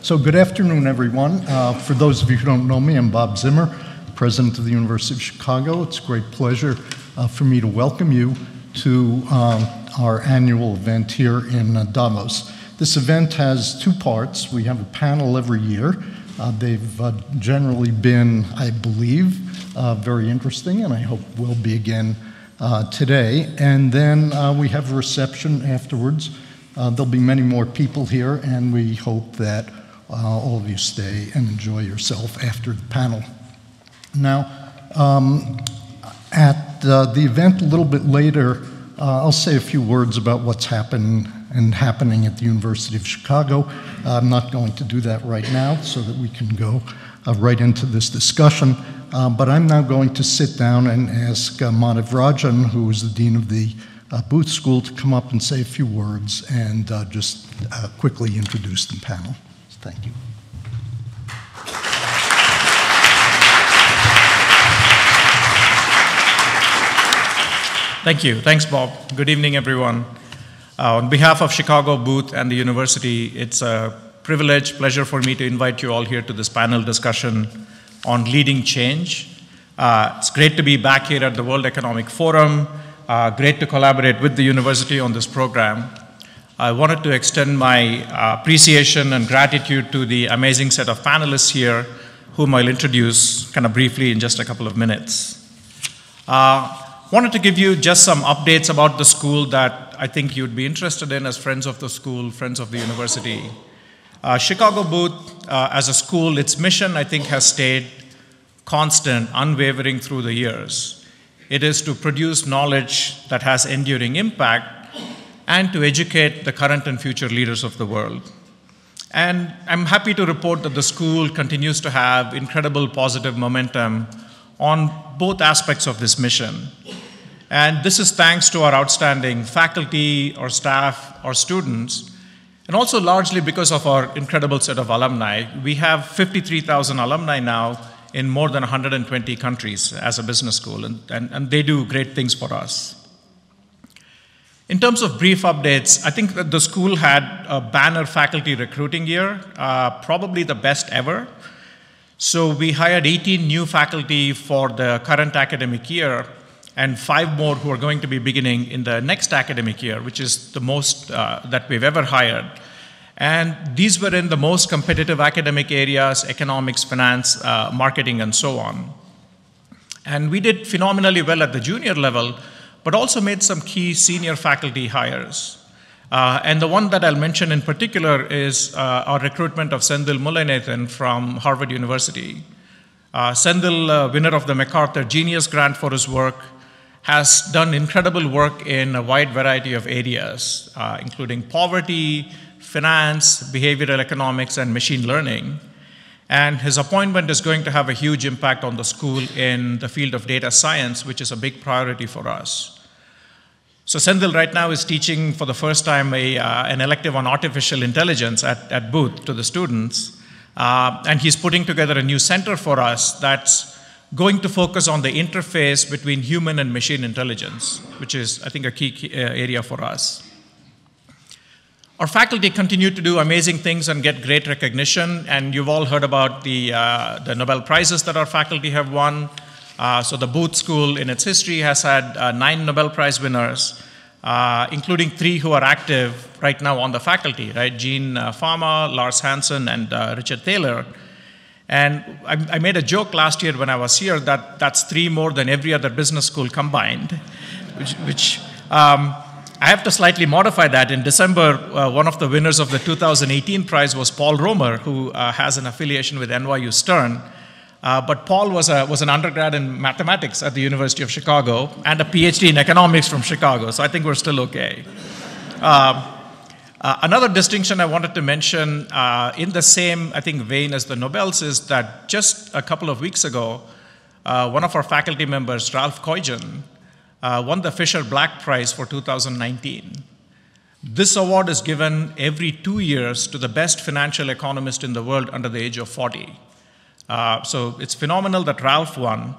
So good afternoon, everyone. For those of you who don't know me, I'm Bob Zimmer, President of the University of Chicago. It's a great pleasure for me to welcome you to our annual event here in Davos. This event has two parts. We have a panel every year. They've generally been, I believe, very interesting, and I hope will be again today. And then we have a reception afterwards. There'll be many more people here, and we hope that all of you stay and enjoy yourself after the panel. Now, at the event a little bit later, I'll say a few words about what's happening at the University of Chicago. I'm not going to do that right now so that we can go right into this discussion, but I'm now going to sit down and ask Mba Program, who is the Dean of the Booth School, to come up and say a few words and just quickly introduce the panel. Thank you. Thank you. Thanks, Bob. Good evening, everyone. On behalf of Chicago Booth and the university, it's a privilege, pleasure for me to invite you all here to this panel discussion on leading change. It's great to be back here at the World Economic Forum. Great to collaborate with the university on this program. I wanted to extend my appreciation and gratitude to the amazing set of panelists here, whom I'll introduce kind of briefly in just a couple of minutes. Wanted to give you just some updates about the school that I think you'd be interested in as friends of the school, friends of the university. Chicago Booth, as a school, its mission, I think, has stayed constant, unwavering through the years. It is to produce knowledge that has enduring impact and to educate the current and future leaders of the world. And I'm happy to report that the school continues to have incredible positive momentum on both aspects of this mission. And this is thanks to our outstanding faculty, our staff, our students, and also largely because of our incredible set of alumni. We have 53,000 alumni now in more than 120 countries as a business school, and they do great things for us. In terms of brief updates, I think that the school had a banner faculty recruiting year, probably the best ever. So we hired 18 new faculty for the current academic year, and 5 more who are going to be beginning in the next academic year, which is the most that we've ever hired. And these were in the most competitive academic areas: economics, finance, marketing, and so on. And we did phenomenally well at the junior level, but also made some key senior faculty hires. And the one that I'll mention in particular is our recruitment of Senthil Mullainathan from Harvard University. Senthil, winner of the MacArthur Genius Grant for his work, has done incredible work in a wide variety of areas, including poverty, finance, behavioral economics, and machine learning. And his appointment is going to have a huge impact on the school in the field of data science, which is a big priority for us. So Senthil right now is teaching for the first time an elective on artificial intelligence at Booth to the students. And he's putting together a new center for us that's going to focus on the interface between human and machine intelligence, which is, I think, a key area for us. Our faculty continue to do amazing things and get great recognition, and you've all heard about the Nobel Prizes that our faculty have won. So the Booth School in its history has had 9 Nobel Prize winners, including 3 who are active right now on the faculty, right? Jean Fama, Lars Hansen, and Richard Thaler. And I made a joke last year when I was here that that's 3 more than every other business school combined, which I have to slightly modify that. In December, one of the winners of the 2018 prize was Paul Romer, who has an affiliation with NYU Stern. But Paul was an undergrad in mathematics at the University of Chicago and a PhD in economics from Chicago, so I think we're still okay. Another distinction I wanted to mention in the same, I think, vein as the Nobels is that just a couple of weeks ago, one of our faculty members, Ralph Koijen, won the Fisher-Black Prize for 2019. This award is given every 2 years to the best financial economist in the world under the age of 40. So it's phenomenal that Ralph won.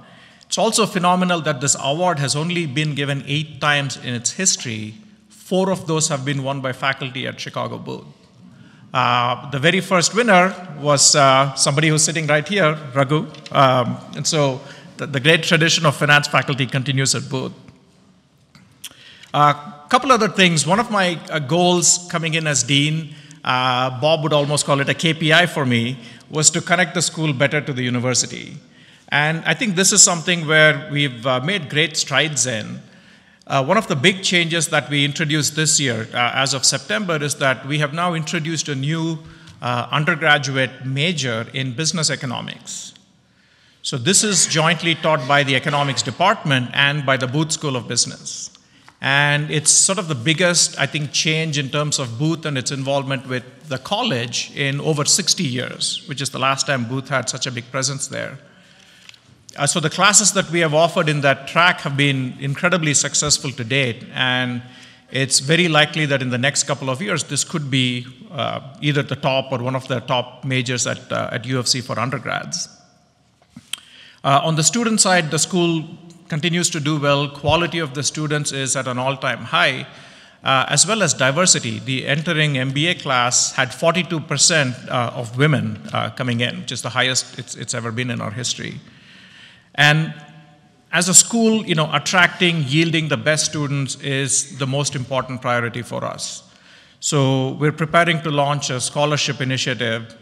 It's also phenomenal that this award has only been given 8 times in its history. 4 of those have been won by faculty at Chicago Booth. The very first winner was somebody who's sitting right here, Raghu. And so the great tradition of finance faculty continues at Booth. A couple other things. One of my goals coming in as dean, Bob would almost call it a KPI for me, was to connect the school better to the university. And I think this is something where we've made great strides in. One of the big changes that we introduced this year, as of September, is that we have now introduced a new undergraduate major in business economics. So this is jointly taught by the economics department and by the Booth School of Business. And it's sort of the biggest, I think, change in terms of Booth and its involvement with the college in over 60 years, which is the last time Booth had such a big presence there. So the classes that we have offered in that track have been incredibly successful to date, and it's very likely that in the next couple of years, this could be either the top or one of the top majors at UFC for undergrads. On the student side, the school continues to do well. Quality of the students is at an all-time high, as well as diversity. The entering MBA class had 42% of women coming in, which is the highest it's ever been in our history. And as a school, attracting, yielding the best students is the most important priority for us. So we're preparing to launch a scholarship initiative,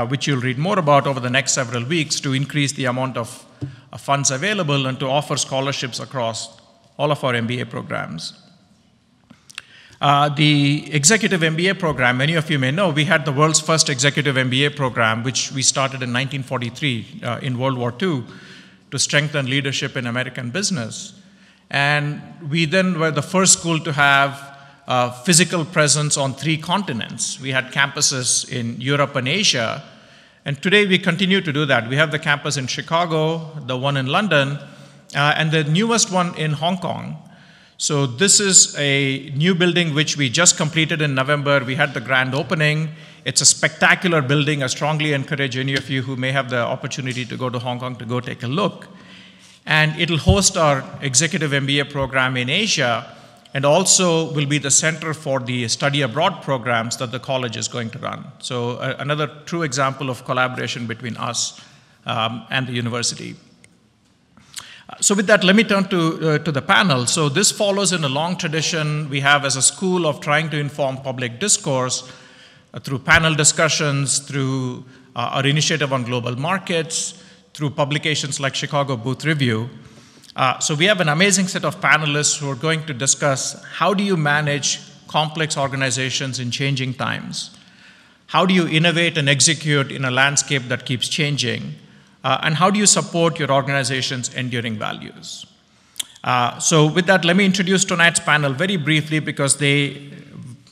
which you'll read more about over the next several weeks, to increase the amount of funds available and to offer scholarships across all of our MBA programs. The executive MBA program, many of you may know, we had the world's first executive MBA program, which we started in 1943 in World War II. To strengthen leadership in American business. And we then were the first school to have a physical presence on 3 continents. We had campuses in Europe and Asia, and today we continue to do that. We have the campus in Chicago, the one in London, and the newest one in Hong Kong. So this is a new building which we just completed in November. We had the grand opening. It's a spectacular building. I strongly encourage any of you who may have the opportunity to go to Hong Kong to go take a look. And it'll host our executive MBA program in Asia, and also will be the center for the study abroad programs that the college is going to run. So another true example of collaboration between us and the university. So with that, let me turn to the panel. So this follows in a long tradition we have as a school of trying to inform public discourse through panel discussions, through our initiative on global markets, through publications like Chicago Booth Review. So we have an amazing set of panelists who are going to discuss how do you manage complex organizations in changing times? How do you innovate and execute in a landscape that keeps changing? And how do you support your organization's enduring values? So with that, let me introduce tonight's panel very briefly because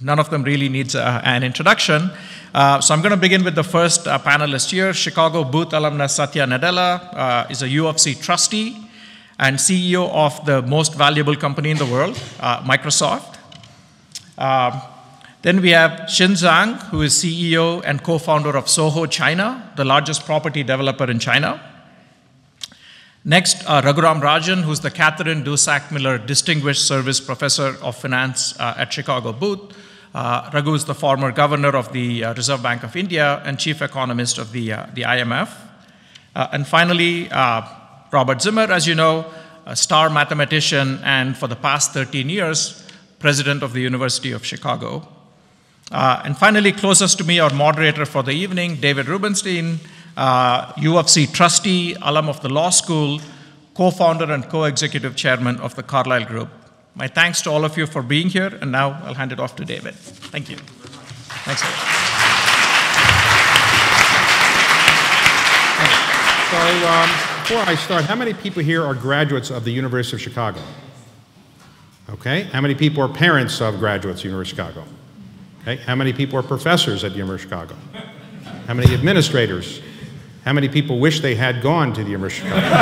none of them really needs an introduction. So I'm going to begin with the first panelist here. Chicago Booth alumnus Satya Nadella is a UFC trustee and CEO of the most valuable company in the world, Microsoft. Then we have Shynn Zhang, who is CEO and co-founder of Soho China, the largest property developer in China. Next, Raghuram Rajan, who's the Catherine Dusack Miller Distinguished Service Professor of Finance at Chicago Booth. Raghu is the former governor of the Reserve Bank of India and chief economist of the IMF. And finally, Robert Zimmer, as you know, a star mathematician and for the past 13 years, president of the University of Chicago. And finally, closest to me, our moderator for the evening, David Rubenstein, UFC trustee, alum of the law school, co-founder and co-executive chairman of the Carlyle Group. My thanks to all of you for being here, and now I'll hand it off to David. Thank you. Thanks, David. So before I start, how many people here are graduates of the University of Chicago? Okay. How many people are parents of graduates of the University of Chicago? Okay. How many people are professors at the University of Chicago? How many administrators? How many people wish they had gone to the University of Chicago?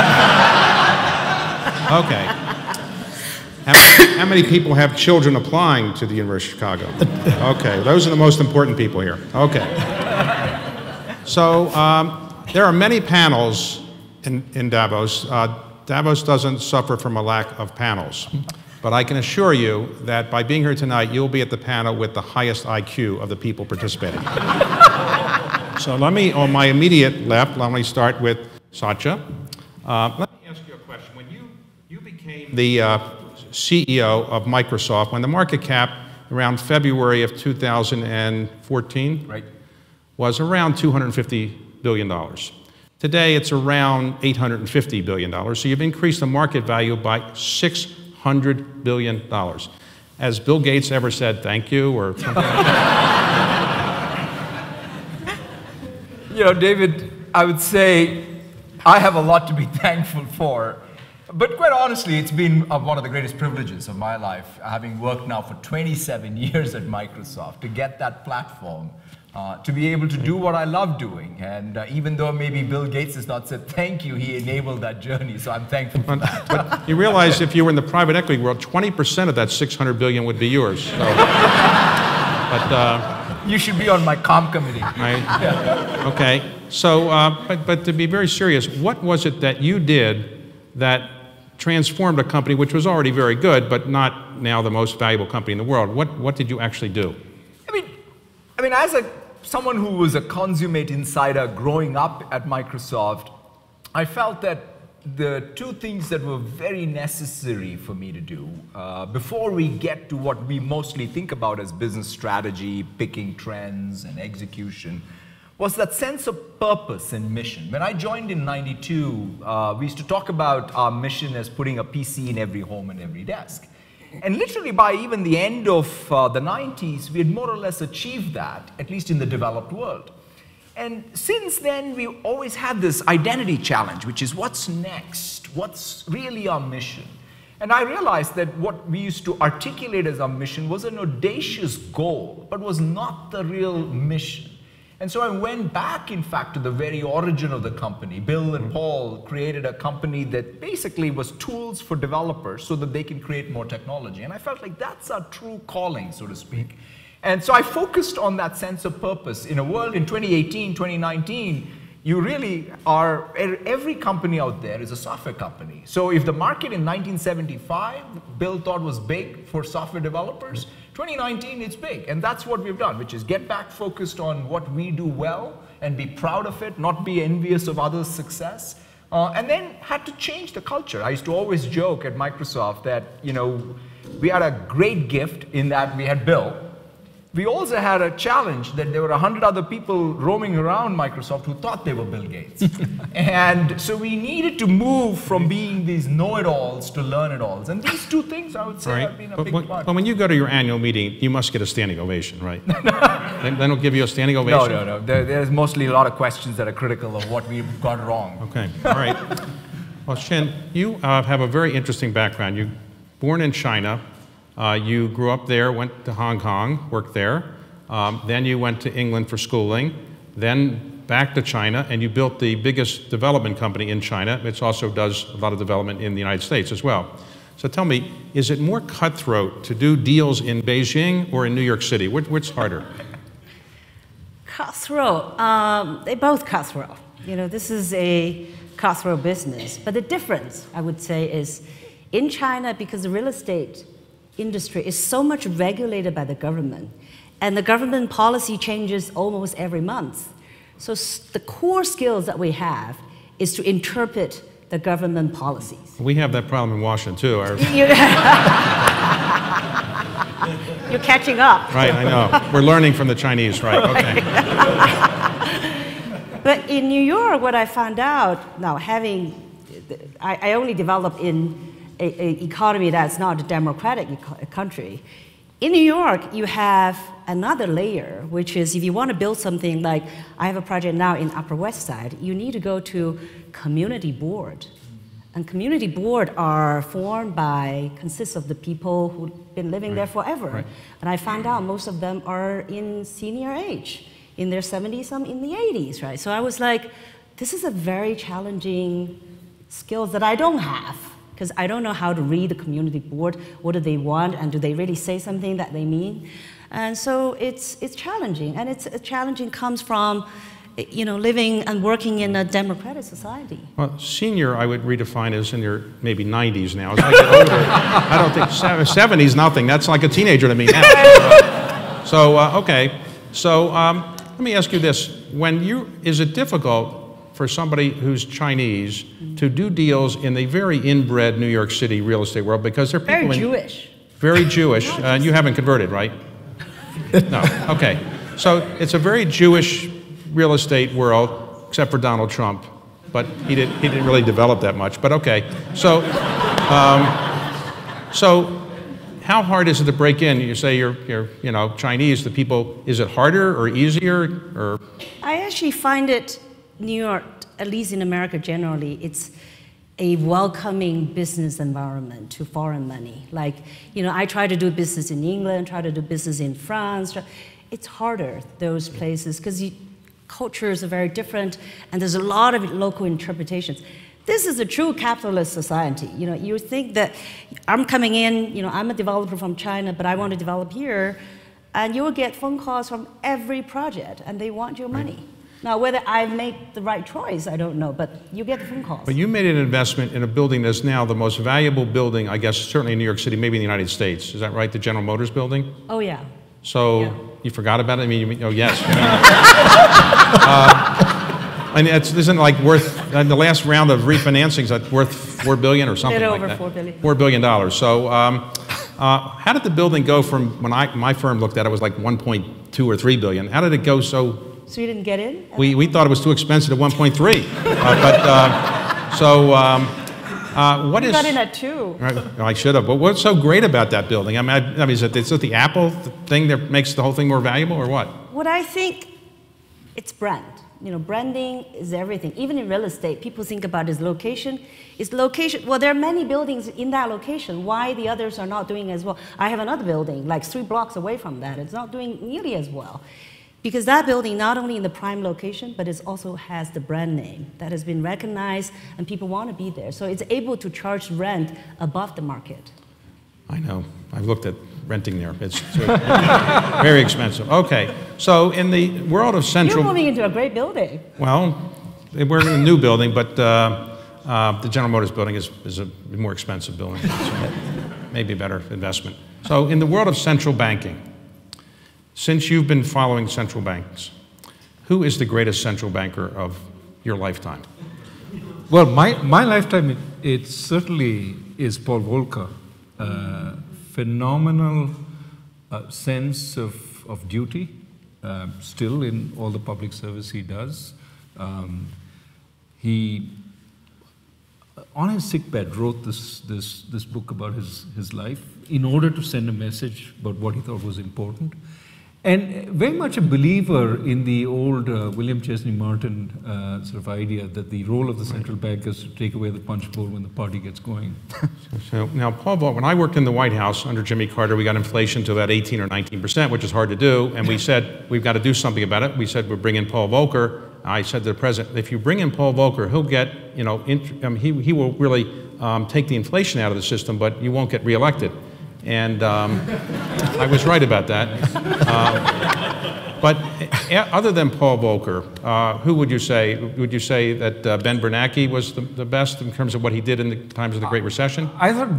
Okay. How many people have children applying to the University of Chicago? Okay, those are the most important people here. Okay. So there are many panels in Davos. Davos doesn't suffer from a lack of panels. but I can assure you that by being here tonight, you'll be at the panel with the highest IQ of the people participating. So let me, on my immediate left, let me start with Satya. Let me ask you a question. When you became the CEO of Microsoft, when the market cap around February of 2014 was around $250 billion. Today, it's around $850 billion. So you've increased the market value by $600 billion. Has Bill Gates ever said thank you or something like that? You know, David, I would say I have a lot to be thankful for. But quite honestly, it's been one of the greatest privileges of my life, having worked now for 27 years at Microsoft, to get that platform, to be able to do what I love doing. And even though maybe Bill Gates has not said thank you, he enabled that journey, so I'm thankful for that. But you realize if you were in the private equity world, 20% of that $600 billion would be yours. So. You should be on my comp committee. Right? Yeah. Okay. So, but to be very serious, what was it that you did that transformed a company which was already very good, but not now the most valuable company in the world? What did you actually do? I mean, as someone who was a consummate insider growing up at Microsoft, I felt that the two things that were very necessary for me to do before we get to what we mostly think about as business strategy, picking trends and execution, was that sense of purpose and mission. When I joined in '92, we used to talk about our mission as putting a PC in every home and every desk. And literally by even the end of the 90s, we had more or less achieved that, at least in the developed world. And since then, we always had this identity challenge, which is what's next? What's really our mission? And I realized that what we used to articulate as our mission was an audacious goal, but was not the real mission. And so I went back, in fact, to the very origin of the company. Bill and Paul created a company that basically was tools for developers so that they can create more technology. And I felt like that's our true calling, so to speak. And so I focused on that sense of purpose. In a world in 2018, 2019, you really are, every company out there is a software company. So if the market in 1975, Bill thought was big for software developers, 2019, it's big. And that's what we've done, which is get back focused on what we do well and be proud of it, not be envious of others' success. And then had to change the culture. I used to always joke at Microsoft that, you know, we had a great gift in that we had Bill. We also had a challenge that there were 100 other people roaming around Microsoft who thought they were Bill Gates. And so we needed to move from being these know-it-alls to learn-it-alls. And these two things, I would say, have been a big part. But when you go to your annual meeting, you must get a standing ovation, right? They don't give you a standing ovation? No. There's mostly a lot of questions that are critical of what we've got wrong. Okay, all right. Well, Shynn, you have a very interesting background. You're born in China. You grew up there, went to Hong Kong, worked there. Then you went to England for schooling, then back to China, and you built the biggest development company in China. It also does a lot of development in the United States as well. So tell me, is it more cutthroat to do deals in Beijing or in New York City? Which's harder? Cutthroat. They're both cutthroat. You know, this is a cutthroat business. But the difference, I would say, is in China, because the real estate industry is so much regulated by the government, and the government policy changes almost every month. So the core skills that we have is to interpret the government policies. We have that problem in Washington, too. You're catching up. Right, I know. We're learning from the Chinese, right? Okay. But in New York, what I found out, now I only developed in an economy that's not a democratic country. In New York, you have another layer, which is if you want to build something like, I have a project now in Upper West Side, you need to go to community board. And community board are formed consists of the people who've been living there forever. Right. And I found out most of them are in senior age, in their 70s, some in the 80s, right? So I was like, this is a very challenging skill that I don't have, because I don't know how to read the community board. What do they want, and do they really say something that they mean? And so it's challenging, and it's challenging comes from living and working in a democratic society. Well, senior, I would redefine as in your maybe 90s now. As I get older, I don't think 70s nothing. That's like a teenager to me now. Okay. So let me ask you this: is it difficult for somebody who's Chinese to do deals in the very inbred New York City real estate world, because they're people Very Jewish. Very Jewish. You haven't converted, right? No. Okay. So it's a very Jewish real estate world, except for Donald Trump, but he didn't really develop that much. But okay. So how hard is it to break in? You say you're Chinese. The people, is it harder or easier or? I actually find it, New York, at least in America generally, it's a welcoming business environment to foreign money. Like, I try to do business in England, try to do business in France. It's harder, those places, because cultures are very different, and there's a lot of local interpretations. This is a true capitalist society. You think that I'm coming in, I'm a developer from China, but I want to develop here, and you'll get phone calls from every project, and they want your money. Now, whether I make the right choice, I don't know, but you get the phone calls. But you made an investment in a building that's now the most valuable building, I guess, certainly in New York City, maybe in the United States. Is that right, the General Motors building? Oh, yeah. So yeah. You forgot about it? I mean, oh, yes. And isn't like worth, the last round of refinancing is worth $4 billion or something like that? Over $4 billion. $4 billion. So how did the building go from, when my firm looked at it, was like 1.2 or 3 billion. How did it go so? So you didn't get in? We thought it was too expensive at 1.3. What is? You got in at 2. I should have. But what's so great about that building? I mean, is it the Apple thing that makes the whole thing more valuable, or what? What I think, it's brand. Branding is everything. Even in real estate, people think about its location. Its location. Well, there are many buildings in that location. Why the others are not doing as well? I have another building, like 3 blocks away from that. It's not doing nearly as well. Because that building, not only in the prime location, but it also has the brand name that has been recognized, and people want to be there. So it's able to charge rent above the market. I know. I've looked at renting there. It's very expensive. Okay. So in the world of central... You're moving into a great building. Well, we're in a new building, but the General Motors building is a more expensive building. So maybe a better investment. So in the world of central banking, since you've been following central banks, who is the greatest central banker of your lifetime? Well, my lifetime, it certainly is Paul Volcker. Phenomenal sense of duty, still in all the public service he does. He, on his sickbed, wrote this book about his life in order to send a message about what he thought was important. And very much a believer in the old William Chesney Martin sort of idea that the role of the central bank is to take away the punch bowl when the party gets going. So now, Paul Volcker, when I worked in the White House under Jimmy Carter, we got inflation to about 18 or 19%, which is hard to do. And we said, we've got to do something about it. We said, we'll bring in Paul Volcker. I said to the president, if you bring in Paul Volcker, he'll get, he will really take the inflation out of the system, but you won't get reelected. And I was right about that. But other than Paul Volcker, who would you say? Would you say that Ben Bernanke was the best in terms of what he did in the times of the Great Recession? I thought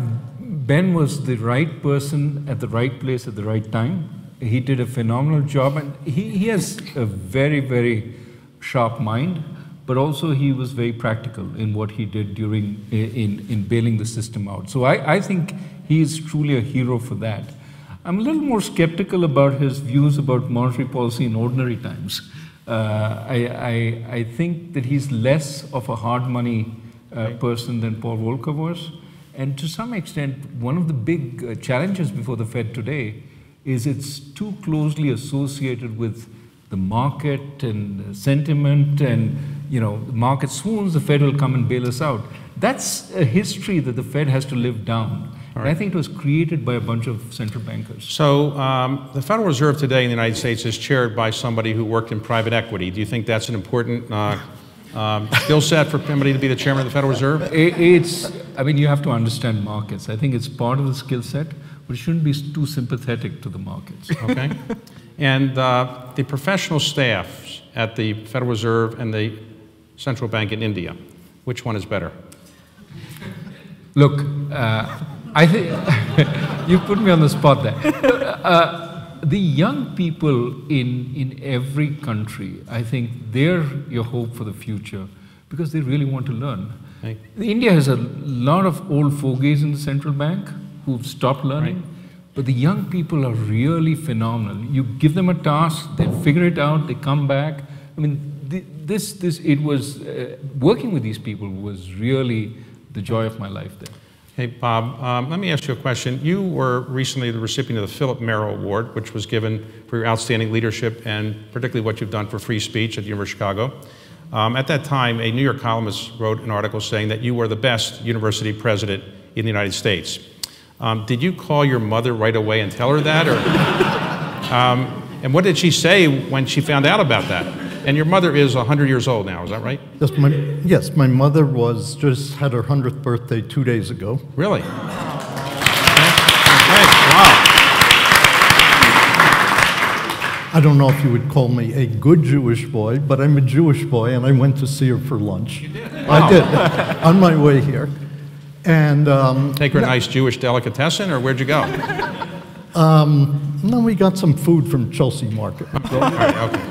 Ben was the right person at the right place at the right time. He did a phenomenal job, and he has a very, very sharp mind, but also he was very practical in what he did during in bailing the system out. So I think he is truly a hero for that. I'm a little more skeptical about his views about monetary policy in ordinary times. I think that he's less of a hard money person than Paul Volcker was. And to some extent, one of the big challenges before the Fed today is it's too closely associated with the market and sentiment, and the market swoons, the Fed will come and bail us out. That's a history that the Fed has to live down. Right. And I think it was created by a bunch of central bankers. So the Federal Reserve today in the United States is chaired by somebody who worked in private equity. Do you think that's an important skill set for somebody to be the chairman of the Federal Reserve? You have to understand markets. I think it's part of the skill set, but it shouldn't be too sympathetic to the markets. Okay. And the professional staffs at the Federal Reserve and the Central Bank in India? Which one is better? Look, I think you put me on the spot there. The young people in every country, I think they're your hope for the future because they really want to learn. Right. India has a lot of old fogies in the central bank who've stopped learning, right. But the young people are really phenomenal. You give them a task, they figure it out, they come back. I mean, it was, working with these people was really the joy of my life there. Hey, Bob, let me ask you a question. You were recently the recipient of the Philip Merrill Award, which was given for your outstanding leadership and particularly what you've done for free speech at the University of Chicago. At that time, a New York columnist wrote an article saying that you were the best university president in the United States. Did you call your mother right away and tell her that? Or, and what did she say when she found out about that? And your mother is 100 years old now, is that right? Yes, my mother just had her 100th birthday 2 days ago. Really? Okay. Wow. I don't know if you would call me a good Jewish boy, but I'm a Jewish boy, and I went to see her for lunch. You did? Wow. I did, on my way here. And take her a nice Jewish delicatessen, or where'd you go? No, we got some food from Chelsea Market. All right, okay.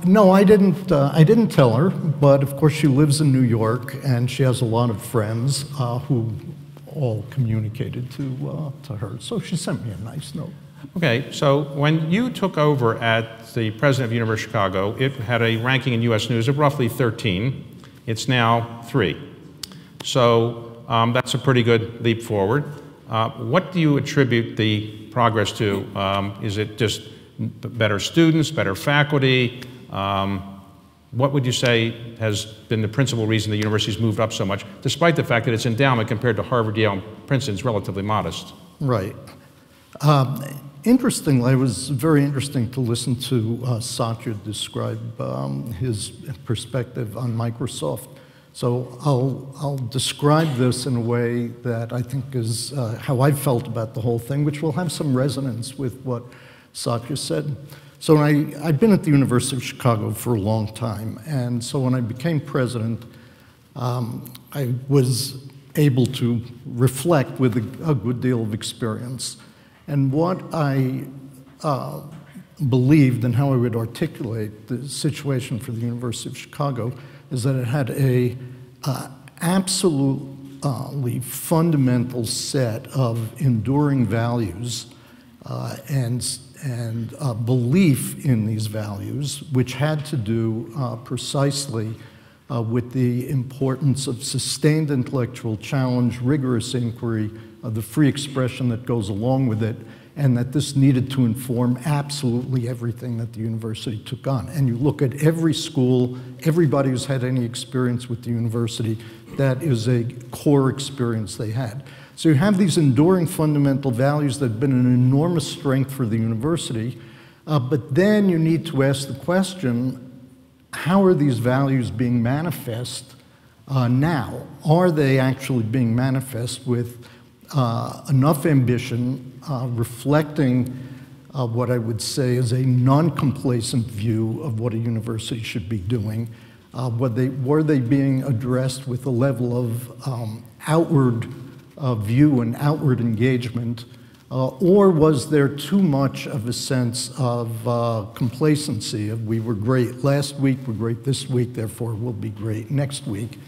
No, I didn't tell her, but of course she lives in New York, and she has a lot of friends who all communicated to her. So she sent me a nice note. Okay, so when you took over at the president of the University of Chicago, it had a ranking in U.S. News of roughly 13. It's now 3. So that's a pretty good leap forward. What do you attribute the progress to? Is it just better students, better faculty? What would you say has been the principal reason the university's moved up so much, despite the fact that its endowment compared to Harvard, Yale, and Princeton is relatively modest? Right. Interestingly, it was very interesting to listen to Satya describe his perspective on Microsoft. So I'll describe this in a way that I think is how I felt about the whole thing, which will have some resonance with what Satya said. So I've been at the University of Chicago for a long time, and so when I became president, I was able to reflect with a good deal of experience. And what I believed and how I would articulate the situation for the University of Chicago is that it had a absolutely fundamental set of enduring values and belief in these values, which had to do precisely with the importance of sustained intellectual challenge, rigorous inquiry, the free expression that goes along with it, and that this needed to inform absolutely everything that the university took on. And you look at every school, everybody who's had any experience with the university, that is a core experience they had. So you have these enduring fundamental values that have been an enormous strength for the university, but then you need to ask the question, how are these values being manifest now? Are they actually being manifest with enough ambition, reflecting what I would say is a non-complacent view of what a university should be doing? Were they being addressed with a level of outward view and outward engagement, or was there too much of a sense of complacency of we were great last week, we're great this week, therefore we'll be great next week?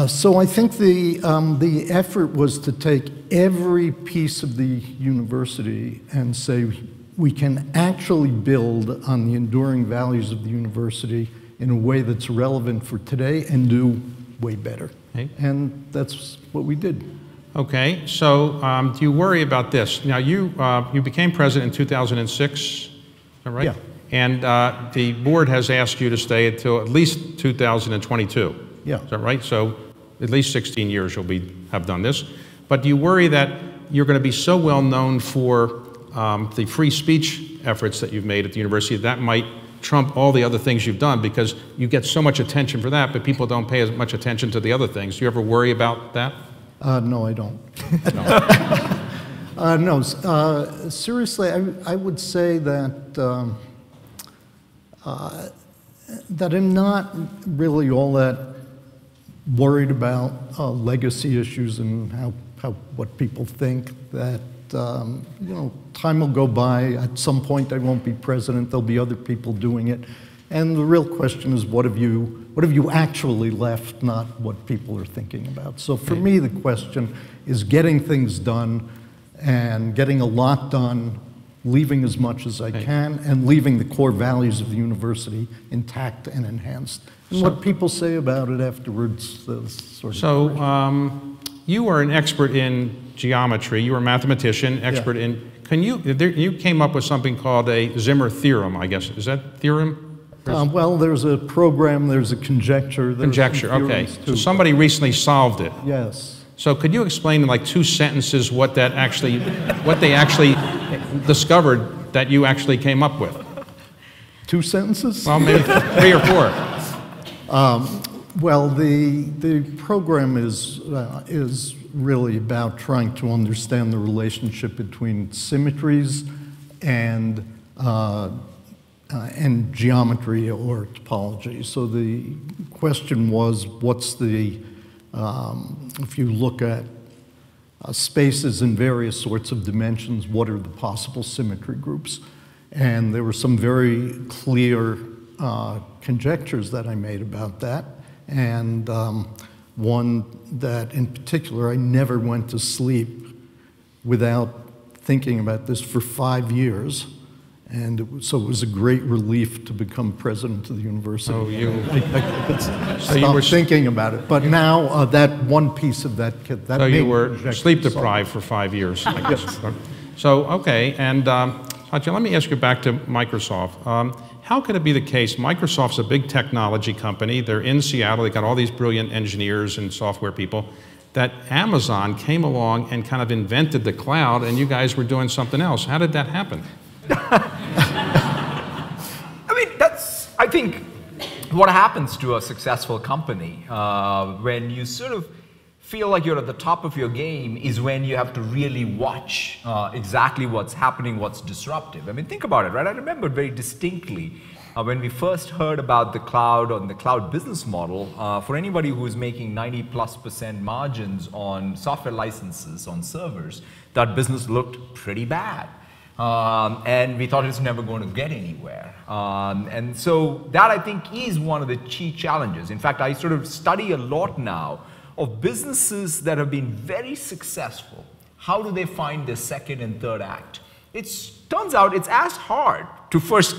So I think the effort was to take every piece of the university and say we can actually build on the enduring values of the university in a way that's relevant for today and do way better. Okay. And that's what we did. Okay, so do you worry about this? Now you became president in 2006, is that right? Yeah. And the board has asked you to stay until at least 2022. Yeah. Is that right? So at least 16 years you'll have done this. But do you worry that you're going to be so well known for the free speech efforts that you've made at the university that might trump all the other things you've done because you get so much attention for that, but people don't pay as much attention to the other things? Do you ever worry about that? No, I don't. No. Seriously, I would say that that I'm not really all that worried about legacy issues and what people think. That time will go by. At some point, I won't be president. There'll be other people doing it, and the real question is, what have you actually left, not what people are thinking about. So for me, the question is getting things done and getting a lot done, leaving as much as I can, and leaving the core values of the university intact and enhanced. And what people say about it afterwards, sort of. So you are an expert in geometry. You are a mathematician, expert in. You came up with something called a Zimmer theorem, I guess. Is that theorem? Well, there's a program, there's a conjecture. Conjecture, okay. So somebody recently solved it. Yes. So could you explain in like 2 sentences what they actually discovered that you actually came up with? 2 sentences? Well, maybe 3 or 4. Well, the program is really about trying to understand the relationship between symmetries and geometry or topology. So the question was, what's the, if you look at spaces in various sorts of dimensions, what are the possible symmetry groups? And there were some very clear conjectures that I made about that. And one that in particular, I never went to sleep without thinking about this for 5 years. And so it was a great relief to become president of the university. So I could stop thinking about it. But now that one piece of that so you were sleep deprived for 5 years, I guess. Yes. So, okay, and Satya, let me ask you back to Microsoft. How could it be the case, Microsoft's a big technology company, they're in Seattle, they got all these brilliant engineers and software people, that Amazon came along and kind of invented the cloud and you guys were doing something else? How did that happen? I mean, I think, what happens to a successful company when you sort of feel like you're at the top of your game is when you have to really watch exactly what's happening, what's disruptive. I mean, think about it, right? I remember very distinctly when we first heard about the cloud and the cloud business model, for anybody who's making 90+% margins on software licenses, on servers, that business looked pretty bad. And we thought it was never going to get anywhere. And so that, I think, is one of the key challenges. In fact, I sort of study a lot now of businesses that have been very successful. How do they find their second and third act? It turns out it's as hard to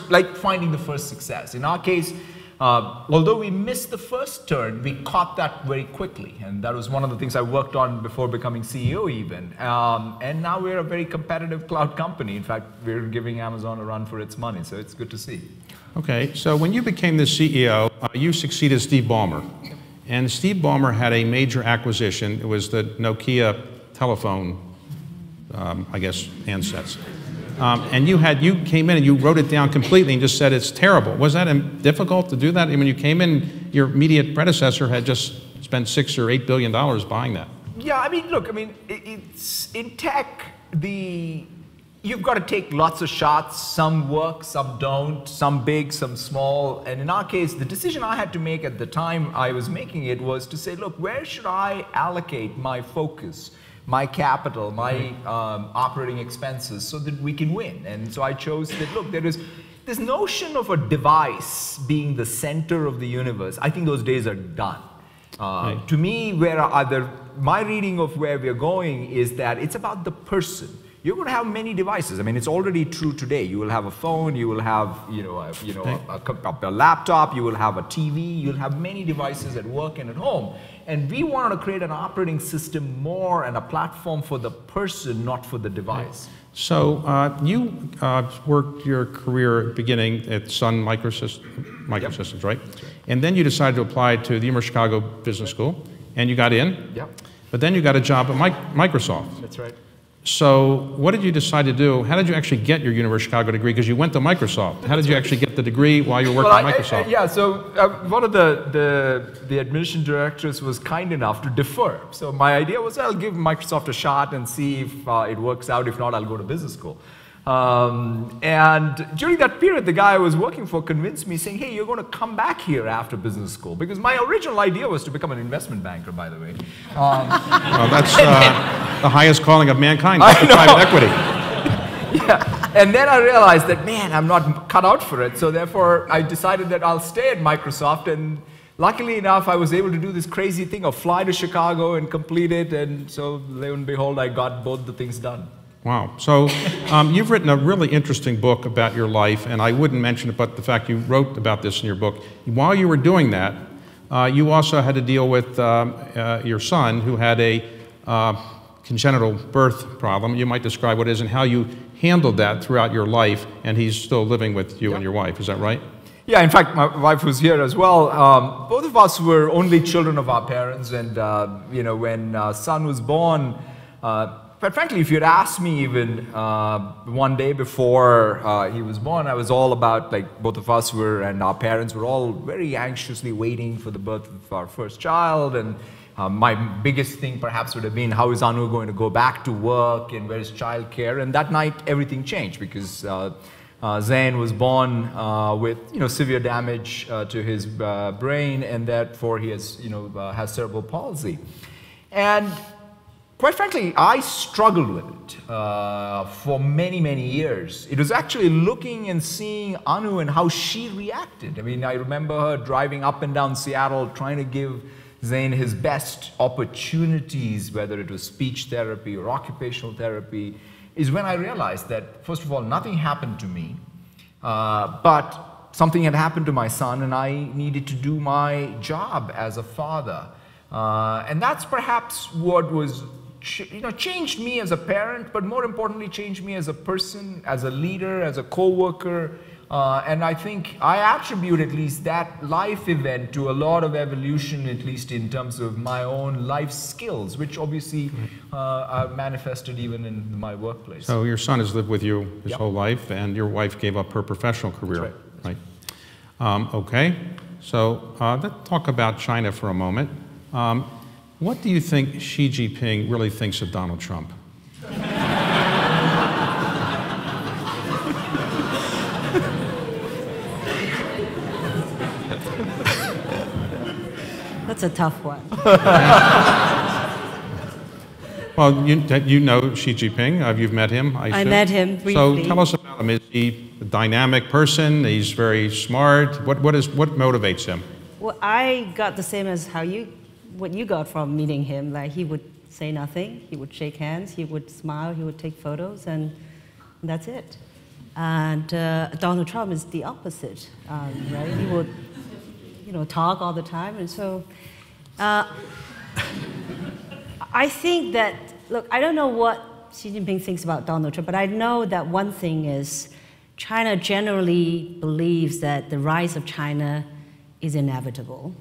like finding the first success. In our case, although we missed the first turn, we caught that very quickly. And that was one of the things I worked on before becoming CEO even. And now we're a very competitive cloud company. In fact, we're giving Amazon a run for its money. So it's good to see. Okay, so when you became the CEO, you succeeded Steve Ballmer. And Steve Ballmer had a major acquisition. It was the Nokia telephone, I guess, handsets. And you came in and you wrote it down completely and just said it's terrible. Was that difficult to do that? I mean, you came in, your immediate predecessor had just spent $6 or $8 billion buying that. Yeah, I mean, look, I mean, it's in tech, you've got to take lots of shots. Some work, some don't, some big, some small. And in our case, the decision I had to make at the time I was making it was to say, look, where should I allocate my focus, my capital, my operating expenses so that we can win? And so I chose that, look, there is this notion of a device being the center of the universe. I think those days are done. To me, my reading of where we're going is that it's about the person. You're going to have many devices. I mean, it's already true today. You will have a phone, you will have, a laptop, you will have a TV, you'll have many devices at work and at home. And we wanted to create an operating system more and a platform for the person, not for the device. So you worked your career beginning at Sun Microsystems, yep. Right? And then you decided to apply to the University of Chicago Business School, and you got in. Yep. But then you got a job at Microsoft. That's right. So what did you decide to do? How did you actually get your University of Chicago degree? Because you went to Microsoft. How did you actually get the degree while you were working at Microsoft? So one of the admission directors was kind enough to defer. So my idea was, I'll give Microsoft a shot and see if it works out. If not, I'll go to business school. And during that period, the guy I was working for convinced me, saying, hey, you're going to come back here after business school. Because my original idea was to become an investment banker, by the way. Well, that's the highest calling of mankind, private equity. Yeah. And then I realized that, man, I'm not cut out for it. So therefore, I decided that I'll stay at Microsoft. And luckily enough, I was able to do this crazy thing of fly to Chicago and complete it. And so, lo and behold, I got both the things done. Wow. So you've written a really interesting book about your life, and I wouldn't mention it, but the fact you wrote about this in your book. While you were doing that, you also had to deal with your son, who had a congenital birth problem. You might describe what it is and how you handled that throughout your life, and he's still living with you and your wife. Is that right? Yeah, in fact, my wife was here as well. Both of us were only children of our parents, and you know, when son was born, but frankly, if you'd asked me even one day before he was born, I was all about, like, both of us were, and our parents were all very anxiously waiting for the birth of our first child. And my biggest thing perhaps would have been, how is Anu going to go back to work, and where's childcare? And that night, everything changed, because Zain was born with, you know, severe damage to his brain, and therefore he has, you know, has cerebral palsy. And quite frankly, I struggled with it for many, many years. It was actually looking and seeing Anu and how she reacted. I mean, I remember her driving up and down Seattle, trying to give Zain his best opportunities, whether it was speech therapy or occupational therapy, is when I realized that, first of all, nothing happened to me, but something had happened to my son, and I needed to do my job as a father. And that's perhaps what was, you know, changed me as a parent, but more importantly, changed me as a person, as a leader, as a co-worker. And I think I attribute at least that life event to a lot of evolution, at least in terms of my own life skills, which obviously are manifested even in my workplace. So your son has lived with you his whole life, and your wife gave up her professional career. That's right. Okay. So let's talk about China for a moment. What do you think Xi Jinping really thinks of Donald Trump? That's a tough one. Well, you know Xi Jinping. You've met him, I assume. I met him briefly. So tell us about him. Is he a dynamic person? He's very smart. What motivates him? Well, I got the same as what you got from meeting him. Like, he would say nothing, he would shake hands, he would smile, he would take photos, and that's it. And Donald Trump is the opposite, right? He would, you know, talk all the time, and so I think that, look, I don't know what Xi Jinping thinks about Donald Trump, but I know that one thing is China generally believes that the rise of China is inevitable.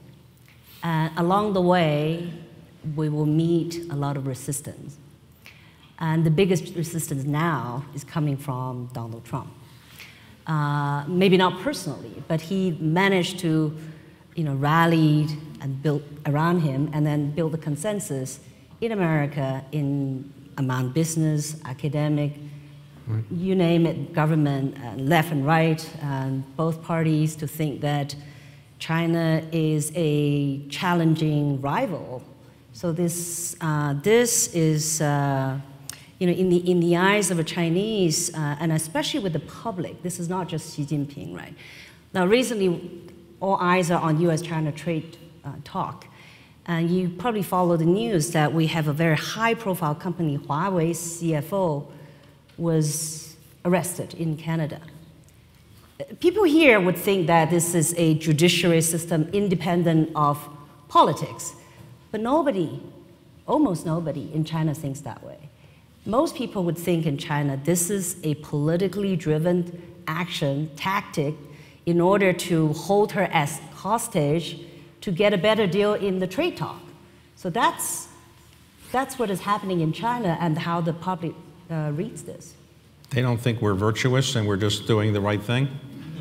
And along the way, we will meet a lot of resistance. And the biggest resistance now is coming from Donald Trump. Maybe not personally, but he managed to, you know, rally and build around him, and then build a consensus in America, among business, academic, you name it, government, left and right, and both parties, to think that China is a challenging rival. So this is, you know, in the eyes of a Chinese, and especially with the public, this is not just Xi Jinping, right? Now, recently, all eyes are on U.S.-China trade talk. And you probably follow the news that we have a very high-profile company, Huawei's CFO, was arrested in Canada. People here would think that this is a judiciary system independent of politics, but nobody, almost nobody in China thinks that way. Most people would think in China this is a politically driven action, tactic, in order to hold her as hostage to get a better deal in the trade talk. So that's what is happening in China, and how the public reads this. They don't think we're virtuous and we're just doing the right thing?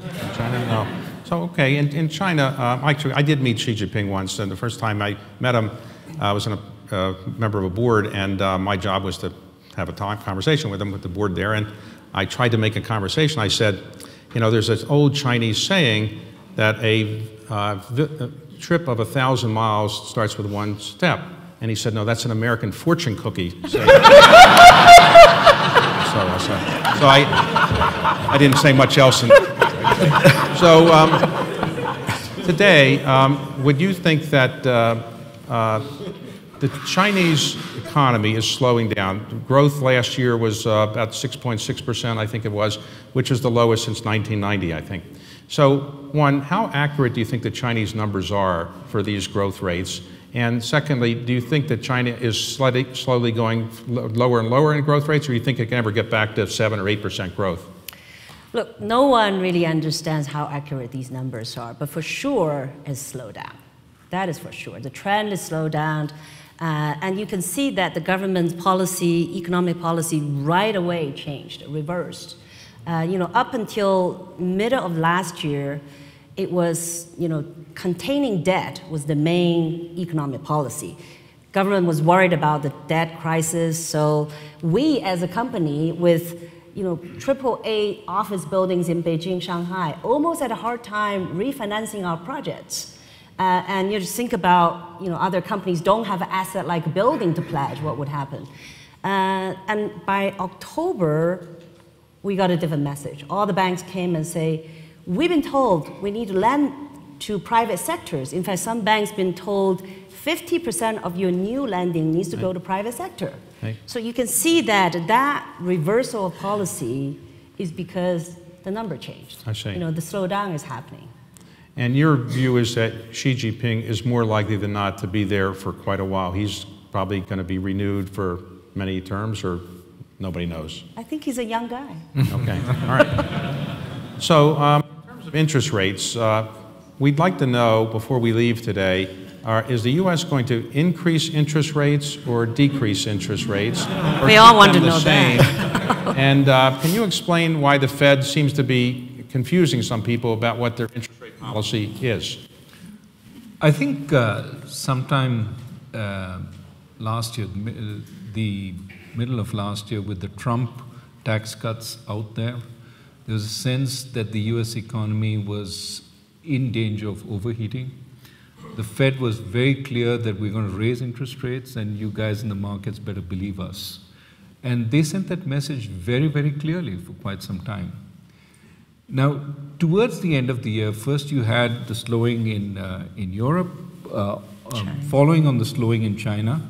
In China? No. So, okay, in China, actually, I did meet Xi Jinping once, and the first time I met him, I was a member of a board, and my job was to have a conversation with him, with the board there, and I tried to make a conversation. I said, you know, there's this old Chinese saying that a trip of 1,000 miles starts with one step. And he said, no, that's an American fortune cookie saying. So I didn't say much else. So today, would you think that the Chinese economy is slowing down? Growth last year was about 6.6%, I think it was, which is the lowest since 1990, I think. So, one, how accurate do you think the Chinese numbers are for these growth rates? And secondly, do you think that China is slowly going lower and lower in growth rates, or do you think it can ever get back to 7 or 8% growth? Look, no one really understands how accurate these numbers are, but for sure it's slowed down. That is for sure. The trend is slowed down, and you can see that the government's policy, economic policy, right away changed, reversed. You know, up until middle of last year, it was, you know, containing debt was the main economic policy. Government was worried about the debt crisis, so we as a company with, you know, AAA office buildings in Beijing, Shanghai, almost had a hard time refinancing our projects. And you just think about, you know, other companies don't have an asset like a building to pledge, what would happen? And by October, we got a different message. All the banks came and say, we've been told we need to lend to private sectors. In fact, some banks been told 50% of your new lending needs to go to private sector. Right. So you can see that that reversal of policy is because the number changed. I see. You know, the slowdown is happening. And your view is that Xi Jinping is more likely than not to be there for quite a while. He's probably going to be renewed for many terms, or nobody knows? I think he's a young guy. Okay, all right. So in terms of interest rates, we'd like to know, before we leave today, is the U.S. going to increase interest rates or decrease interest rates? We all want to know that. And can you explain why the Fed seems to be confusing some people about what their interest rate policy is? I think sometime last year, the middle of last year, with the Trump tax cuts out there, there was a sense that the US economy was in danger of overheating. The Fed was very clear that we're going to raise interest rates and you guys in the markets better believe us. And they sent that message very, very clearly for quite some time. Now, towards the end of the year, first you had the slowing in Europe, following on the slowing in China,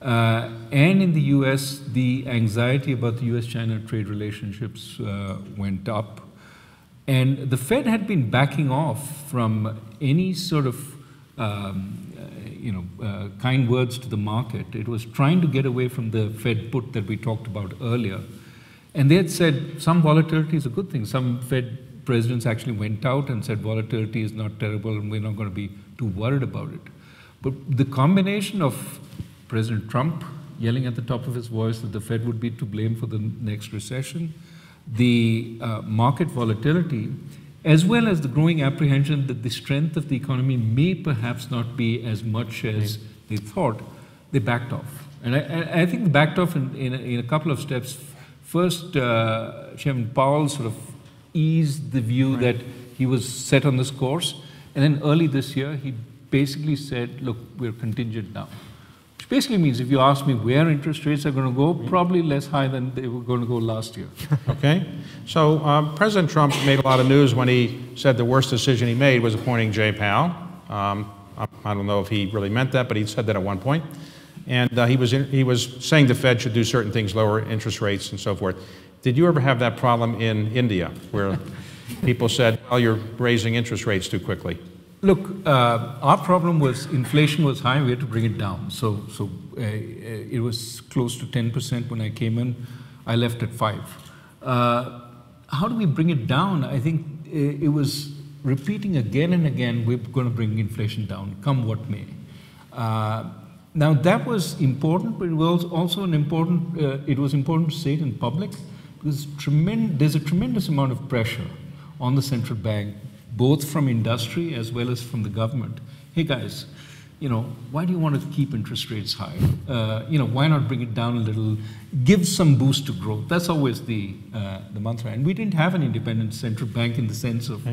and in the US, the anxiety about the US-China trade relationships went up. And the Fed had been backing off from any sort of kind words to the market. It was trying to get away from the Fed put that we talked about earlier. And they had said some volatility is a good thing. Some Fed presidents actually went out and said volatility is not terrible and we're not going to be too worried about it. But the combination of President Trump yelling at the top of his voice that the Fed would be to blame for the next recession, the market volatility, as well as the growing apprehension that the strength of the economy may perhaps not be as much as they thought, they backed off. And I think they backed off in a couple of steps. First, Chairman Powell sort of eased the view that he was set on this course. And then early this year, he basically said, look, we're contingent now. Which basically means if you ask me where interest rates are going to go, probably less high than they were going to go last year. Okay. So President Trump made a lot of news when he said the worst decision he made was appointing Jay Powell. I don't know if he really meant that, but he said that at one point. And he was saying the Fed should do certain things, lower interest rates and so forth. Did you ever have that problem in India, where people said, well, you're raising interest rates too quickly? Look, our problem was inflation was high, we had to bring it down. So it was close to 10% when I came in. I left at 5%. How do we bring it down? I think it was repeating again and again, we're going to bring inflation down, come what may. Now that was important, but it was also it was important to say it in public, because there's a tremendous amount of pressure on the central bank, both from industry as well as from the government. Hey guys, why do you want to keep interest rates high? Why not bring it down a little, give some boost to growth? That's always the mantra. And we didn't have an independent central bank in the sense of,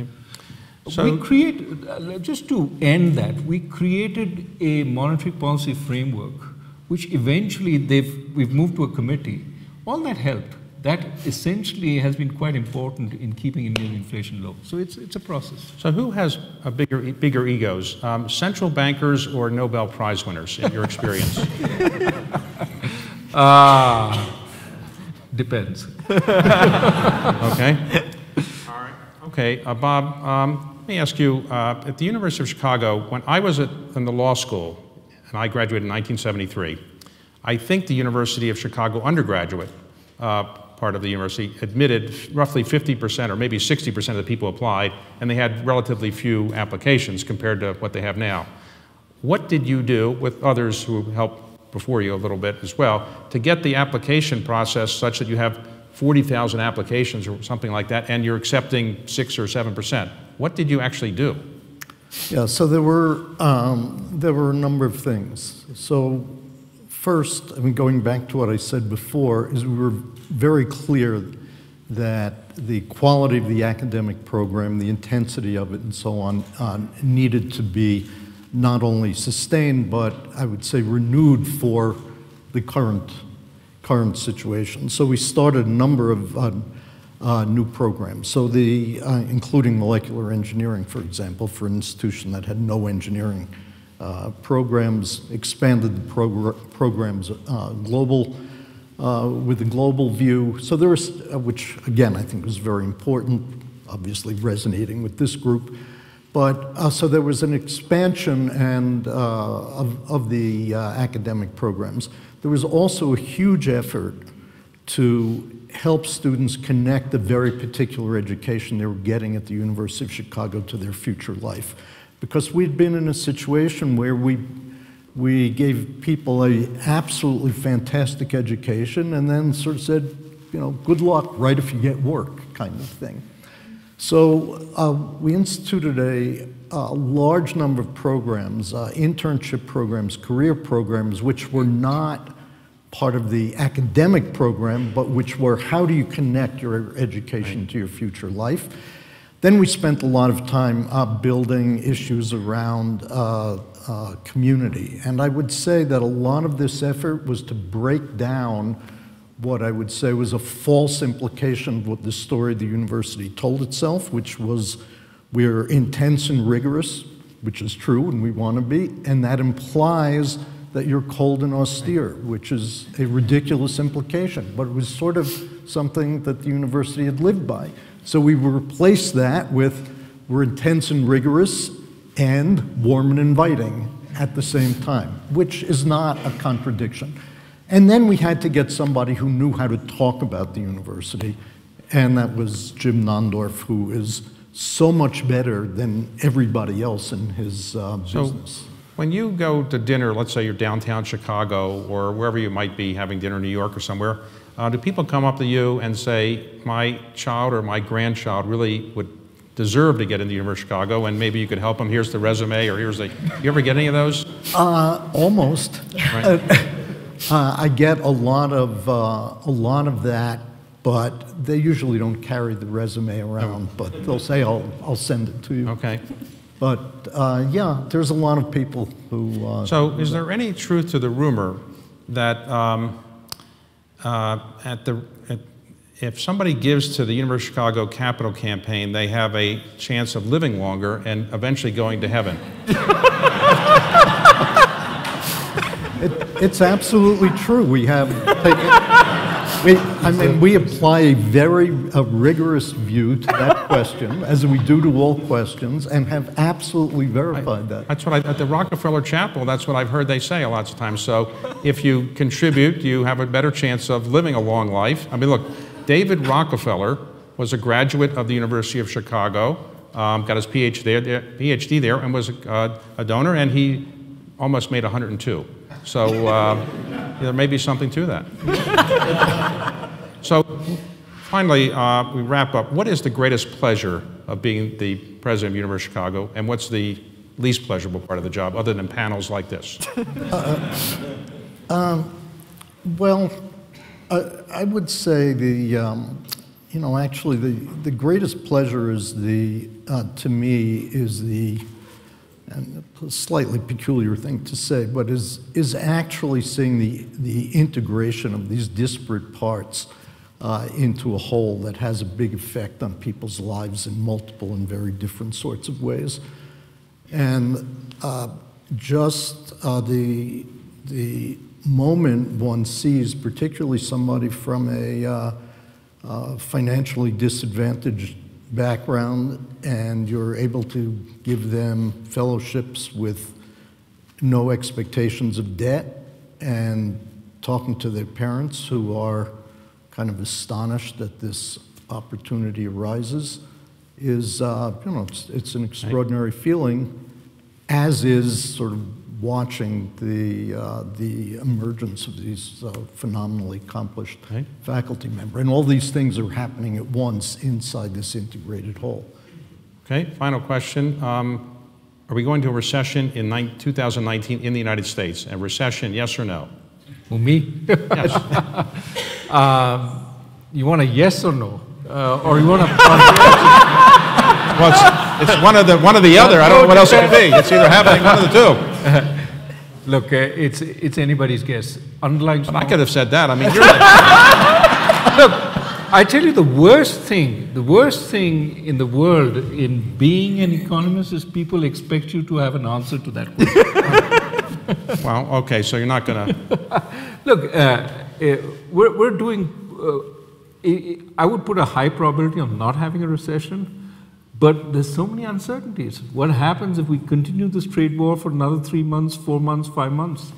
we created, just to end that, we created a monetary policy framework, which eventually we've moved to a committee. All that helped. That essentially has been quite important in keeping Indian inflation low. So it's a process. So who has a bigger egos, central bankers or Nobel Prize winners, in your experience? Depends. Okay. All right. Okay, Bob, let me ask you, at the University of Chicago, when I was in the law school, and I graduated in 1973, I think the University of Chicago undergraduate part of the university admitted roughly 50% or maybe 60% of the people applied, and they had relatively few applications compared to what they have now. What did you do with others who helped before you a little bit as well to get the application process such that you have 40,000 applications or something like that, and you're accepting 6 or 7%? What did you actually do? Yeah, so there were a number of things. So first, going back to what I said before, is we were very clear that the quality of the academic program, the intensity of it, and so on, needed to be not only sustained, but I would say renewed for the current situation. So we started a number of new programs. So including molecular engineering, for example, for an institution that had no engineering programs, expanded the programs with a global view. So there was, which again I think was very important, obviously resonating with this group. But so there was an expansion of the academic programs. There was also a huge effort to help students connect the very particular education they were getting at the University of Chicago to their future life. Because we'd been in a situation where we gave people an absolutely fantastic education and then sort of said, good luck, right if you get work, kind of thing. So we instituted a large number of programs, internship programs, career programs, which were not part of the academic program, but which were how do you connect your education to your future life. Then we spent a lot of time building issues around community. And I would say that a lot of this effort was to break down what I would say was a false implication of what the story the university told itself, which was we're intense and rigorous, which is true and we want to be, and that implies that you're cold and austere, which is a ridiculous implication, but it was sort of something that the university had lived by. So we replaced that with we're intense and rigorous and warm and inviting at the same time, which is not a contradiction. And then we had to get somebody who knew how to talk about the university, and that was Jim Nondorf, who is so much better than everybody else in his business. When you go to dinner, let's say you're downtown Chicago or wherever you might be having dinner in New York or somewhere, do people come up to you and say, my child or my grandchild really would deserve to get into the University of Chicago and maybe you could help them, here's the resume or here's the, you ever get any of those? Almost. Right. I get a lot of that, but they usually don't carry the resume around, but they'll say, I'll send it to you. Okay. But yeah, there's a lot of people who... So is there any truth to the rumor that if somebody gives to the University of Chicago Capital Campaign, they have a chance of living longer and eventually going to heaven? It's absolutely true. We have taken... we apply a very rigorous view to that question, as we do to all questions, and have absolutely verified that. That's what at the Rockefeller Chapel, that's what I've heard they say lots of times. So if you contribute, you have a better chance of living a long life. I mean, look, David Rockefeller was a graduate of the University of Chicago, got his PhD there, and was a donor, and he almost made 102. So there may be something to that. So finally, we wrap up. What is the greatest pleasure of being the president of the University of Chicago, and what's the least pleasurable part of the job, other than panels like this? Well, I would say actually the greatest pleasure is to me is and a slightly peculiar thing to say, but is actually seeing the integration of these disparate parts into a whole that has a big effect on people's lives in multiple and very different sorts of ways. And just the moment one sees, particularly somebody from a financially disadvantaged background, and you're able to give them fellowships with no expectations of debt, and talking to their parents who are kind of astonished that this opportunity arises, is it's an extraordinary feeling, as is sort of watching the emergence of these phenomenally accomplished faculty member. And all these things are happening at once inside this integrated whole. Okay, final question. Are we going to a recession in 2019 in the United States? A recession, yes or no? Who, me? Yes. You want a yes or no? Or you want a... Well, it's one or the other. I don't know what else it could be. It's either happening, one of the two. Look, it's anybody's guess. Underlying. I could have said that. I mean, you're like... Look, I tell you, the worst thing in the world in being an economist is people expect you to have an answer to that question. Well, okay, so you're not going to... Look, we're doing... I would put a high probability of not having a recession. But there's so many uncertainties. What happens if we continue this trade war for another 3 months, 4 months, 5 months?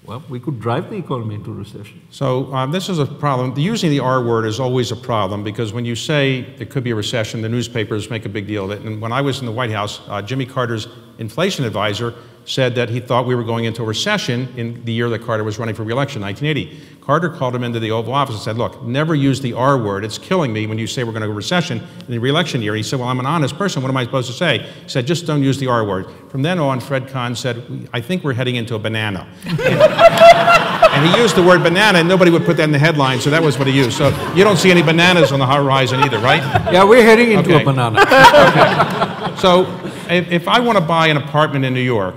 Well, we could drive the economy into recession. So this is a problem. Using the R word is always a problem, because when you say it could be a recession, the newspapers make a big deal of it. And when I was in the White House, Jimmy Carter's inflation advisor said that he thought we were going into a recession in the year that Carter was running for re-election, 1980. Carter called him into the Oval Office and said, look, never use the R word. It's killing me when you say we're going to go recession in the re-election year. He said, well, I'm an honest person. What am I supposed to say? He said, just don't use the R word. From then on, Fred Kahn said, I think we're heading into a banana. And he used the word banana, and nobody would put that in the headline, so that was what he used. So you don't see any bananas on the horizon either, right? Yeah, we're heading into a banana. Okay. So if I want to buy an apartment in New York,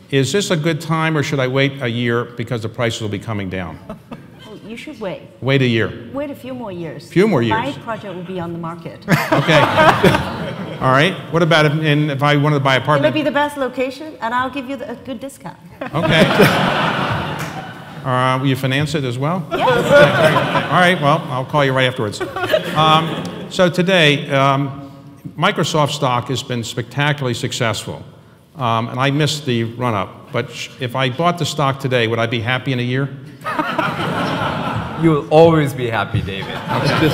is this a good time, or should I wait a year because the prices will be coming down? You should wait. Wait a year. Wait a few more years. Few more years. My project will be on the market. Okay. All right. What about if I wanted to buy an apartment? It'll be the best location, and I'll give you a good discount. Okay. Will you finance it as well? Yes. All right. Well, I'll call you right afterwards. So today, Microsoft stock has been spectacularly successful. And I missed the run-up, but if I bought the stock today, would I be happy in a year? You'll always be happy, David. Okay.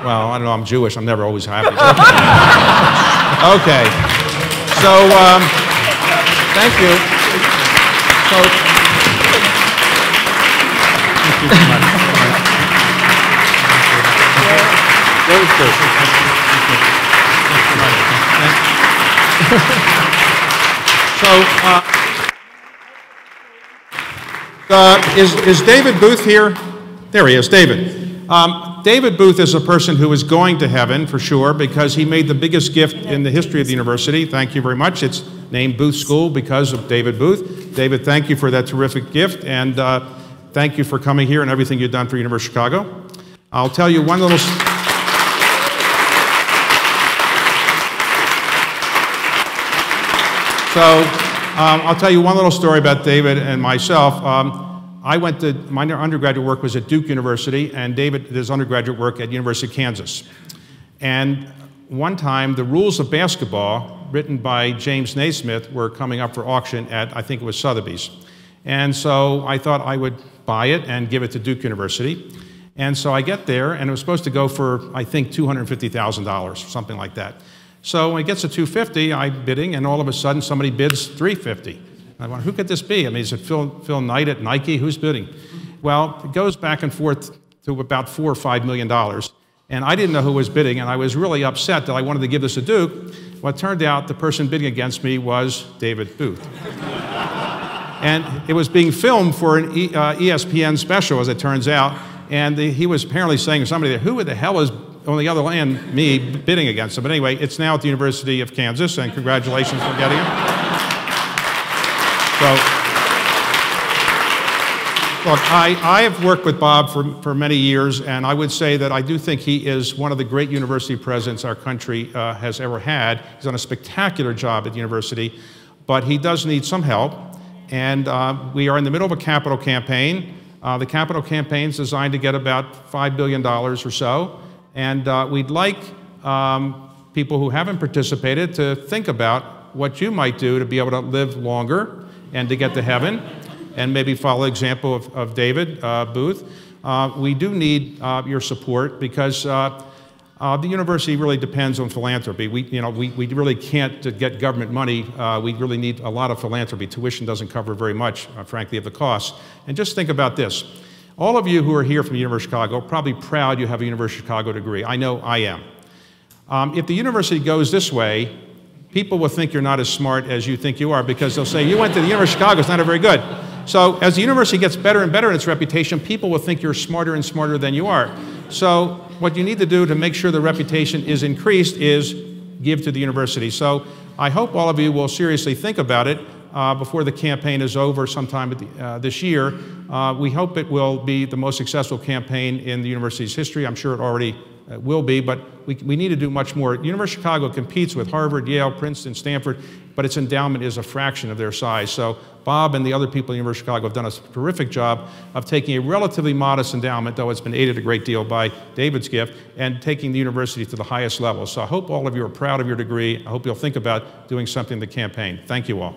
Well, I don't know, I'm Jewish, I'm never always happy. Okay, so, thank you. So, thank you so much. So, is David Booth here? There he is, David. David Booth is a person who is going to heaven, for sure, because he made the biggest gift in the history of the university. Thank you very much. It's named Booth School because of David Booth. David, thank you for that terrific gift, and thank you for coming here and everything you've done for University of Chicago. I'll tell you one little... So, I'll tell you one little story about David and myself. My undergraduate work was at Duke University, and David did his undergraduate work at University of Kansas. And one time, the rules of basketball, written by James Naismith, were coming up for auction at, I think it was Sotheby's. And so I thought I would buy it and give it to Duke University. And so I get there, and it was supposed to go for, I think, $250,000, something like that. So when it gets to $250,000, I'm bidding, and all of a sudden somebody bids $350,000. I wonder, who could this be? I mean, is it Phil Knight at Nike? Who's bidding? Well, it goes back and forth to about $4 or $5 million. And I didn't know who was bidding, and I was really upset that I wanted to give this to Duke. Well, it turned out the person bidding against me was David Booth. And it was being filmed for an ESPN special, as it turns out, and he was apparently saying to somebody, who the hell is on the other end, me, bidding against him? But anyway, it's now at the University of Kansas, and congratulations for getting it. So, look, I have worked with Bob for many years, and I would say that I do think he is one of the great university presidents our country has ever had. He's done a spectacular job at the university, but he does need some help. And we are in the middle of a capital campaign. The capital campaign is designed to get about $5 billion or so. And we'd like people who haven't participated to think about what you might do to be able to live longer and to get to heaven, and maybe follow the example of David Booth. We do need your support because the university really depends on philanthropy. We really can't get government money. We really need a lot of philanthropy. Tuition doesn't cover very much, frankly, of the costs. And just think about this. All of you who are here from the University of Chicago are probably proud you have a University of Chicago degree. I know I am. If the university goes this way, people will think you're not as smart as you think you are, because they'll say, you went to the University of Chicago, it's not very good. So as the university gets better and better in its reputation, people will think you're smarter and smarter than you are. So what you need to do to make sure the reputation is increased is give to the university. So I hope all of you will seriously think about it before the campaign is over sometime this year. We hope it will be the most successful campaign in the university's history. I'm sure it already will be, but we need to do much more. University of Chicago competes with Harvard, Yale, Princeton, Stanford, but its endowment is a fraction of their size. So Bob and the other people in the University of Chicago have done a terrific job of taking a relatively modest endowment, though it's been aided a great deal by David's gift, and taking the university to the highest level. So I hope all of you are proud of your degree. I hope you'll think about doing something in the campaign. Thank you all.